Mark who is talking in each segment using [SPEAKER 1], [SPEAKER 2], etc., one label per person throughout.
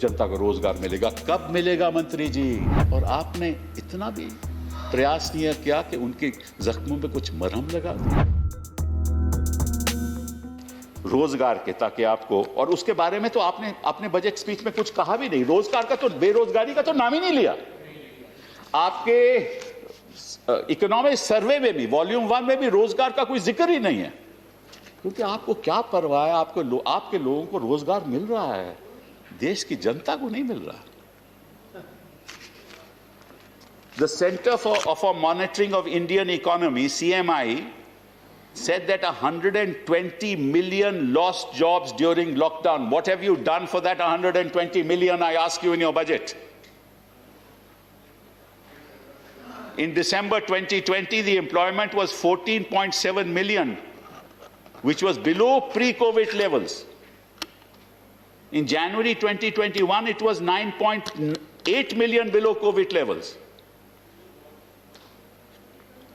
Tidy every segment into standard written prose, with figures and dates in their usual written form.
[SPEAKER 1] जनता को रोजगार मिलेगा, कब मिलेगा मंत्री जी? और आपने इतना भी प्रयास नहीं किया कि उनके जख्मों पे कुछ मरहम लगा दो रोजगार के, ताकि आपको, और उसके बारे में तो आपने अपने बजट स्पीच में कुछ कहा भी नहीं। रोजगार का तो, बेरोजगारी का तो नाम ही नहीं लिया। आपके इकोनॉमिक सर्वे में भी, वॉल्यूम 1 में भी रोजगार का कोई जिक्र ही नहीं है, क्योंकि आपको क्या परवाह है? आपके लोगों को रोजगार मिल रहा है, देश की जनता को नहीं मिल रहा। The Center for Monitoring of Indian Economy, CMI, said that 120 million lost jobs during lockdown. What have you done for that 120 million, I ask you, in your budget? In December 2020, the employment was 14.7 million, which was below pre-COVID levels. In January 2021, it was 9.8 million below COVID levels.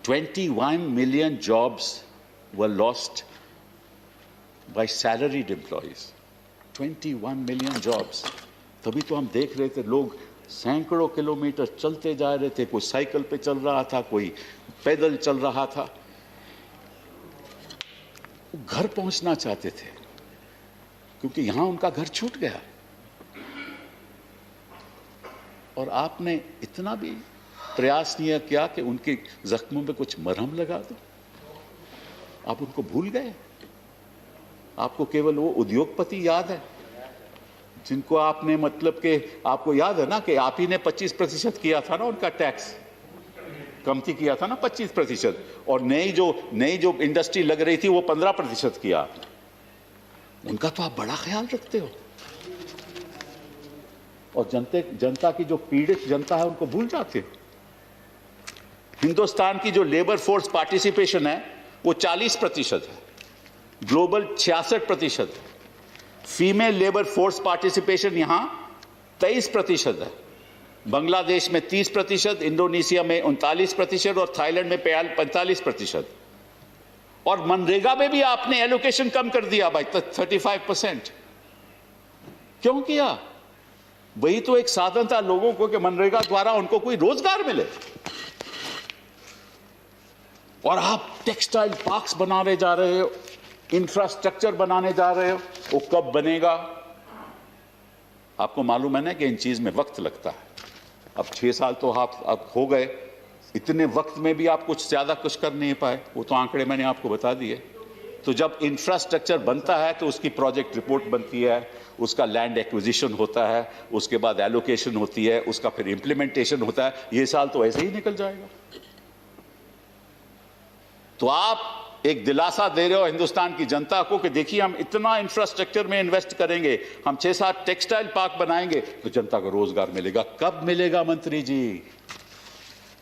[SPEAKER 1] 21 million jobs were lost by salaried employees. 21 million jobs. तभी तो हम देख रहे थे, लोग सैकड़ों kilometre चलते जा रहे थे, कोई साइकिल पे चल रहा था, कोई पैदल चल रहा था, घर पहुंचना चाहते थे, क्योंकि यहां उनका घर छूट गया। और आपने इतना भी प्रयास नहीं किया कि उनके जख्मों पे कुछ मरहम लगा दो। आप उनको भूल गए। आपको केवल वो उद्योगपति याद है जिनको आपने, मतलब कि आपको याद है ना कि आप ही ने 25% किया था ना, उनका टैक्स कमती किया था ना 25%, और नई जो इंडस्ट्री लग रही थी वो 15% किया आपने। उनका तो आप बड़ा ख्याल रखते हो, और जनता की जो पीड़ित जनता है उनको भूल जाते हो। हिंदुस्तान की जो लेबर फोर्स पार्टिसिपेशन है वो 40% है, ग्लोबल 66% है। फीमेल लेबर फोर्स पार्टिसिपेशन यहां 23% है, बांग्लादेश में 30%, इंडोनेशिया में 39% और थाईलैंड में 45%। और मनरेगा में भी आपने एलोकेशन कम कर दिया भाई, 35%। क्यों किया? वही तो एक साधन था लोगों को कि मनरेगा द्वारा उनको कोई रोजगार मिले। और आप टेक्सटाइल पार्क्स बनाने जा रहे हो, इंफ्रास्ट्रक्चर बनाने जा रहे हो, वो कब बनेगा? आपको मालूम है ना कि इन चीज में वक्त लगता है। अब 6 साल तो आप हो गए, इतने वक्त में भी आप कुछ ज्यादा कुछ कर नहीं पाए। वो तो आंकड़े मैंने आपको बता दिए। तो जब इंफ्रास्ट्रक्चर बनता है तो उसकी प्रोजेक्ट रिपोर्ट बनती है, उसका लैंड एक्विजिशन होता है, उसके बाद एलोकेशन होती है, उसका फिर इंप्लीमेंटेशन होता है। ये साल तो ऐसे ही निकल जाएगा। तो आप एक दिलासा दे रहे हो हिंदुस्तान की जनता को कि देखिए हम इतना इंफ्रास्ट्रक्चर में इन्वेस्ट करेंगे, हम 6-7 टेक्सटाइल पार्क बनाएंगे तो जनता को रोजगार मिलेगा। कब मिलेगा मंत्री जी?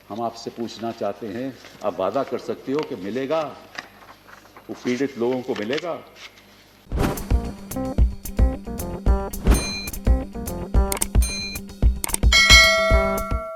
[SPEAKER 1] हम आपसे पूछना चाहते हैं, आप वादा कर सकते हो कि मिलेगा? वो पीड़ित लोगों को मिलेगा?